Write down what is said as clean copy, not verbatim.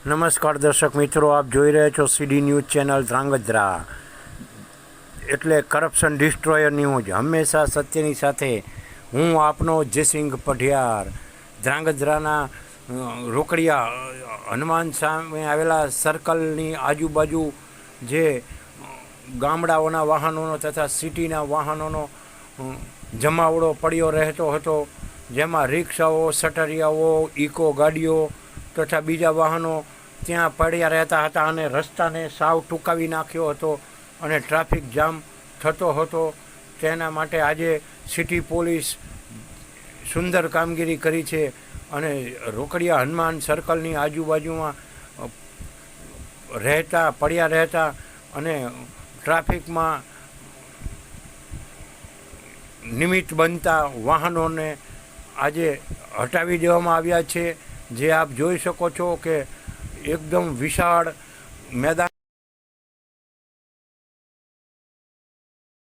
નમસ્કાર દર્શક મિત્રો, આપ જોઈ રહ્યા છો સીડી ન્યૂઝ ચેનલ ધ્રાંગધ્રા, એટલે કરપ્શન ડિસ્ટ્રોયર ન્યૂઝ, હંમેશા સત્યની સાથે. હું આપનો જયસિંહ પઢિયાર. ધ્રાંગધ્રાના રોકડિયા હનુમાન સામે આવેલા સર્કલની આજુબાજુ જે ગામડાઓના વાહનોનો તથા સિટીના વાહનોનો જમાવડો પડ્યો રહેતો હતો, જેમાં રિક્ષાઓ, સટરિયાઓ, ઇકો ગાડીઓ તથા બીજા વાહનો ત્યાં પડ્યા રહેતા હતા અને રસ્તાને સાવ ટૂંકાવી નાખ્યો હતો અને ટ્રાફિક જામ થતો હતો. તેના માટે આજે સિટી પોલીસ સુંદર કામગીરી કરી છે અને રોકડિયા હનુમાન સર્કલની આજુબાજુમાં પડ્યા રહેતા અને ટ્રાફિકમાં નિમિત્ત બનતા વાહનોને આજે હટાવી દેવામાં આવ્યા છે. જે આપ જોઈ શકો છો કે એકદમ વિશાળ મેદાન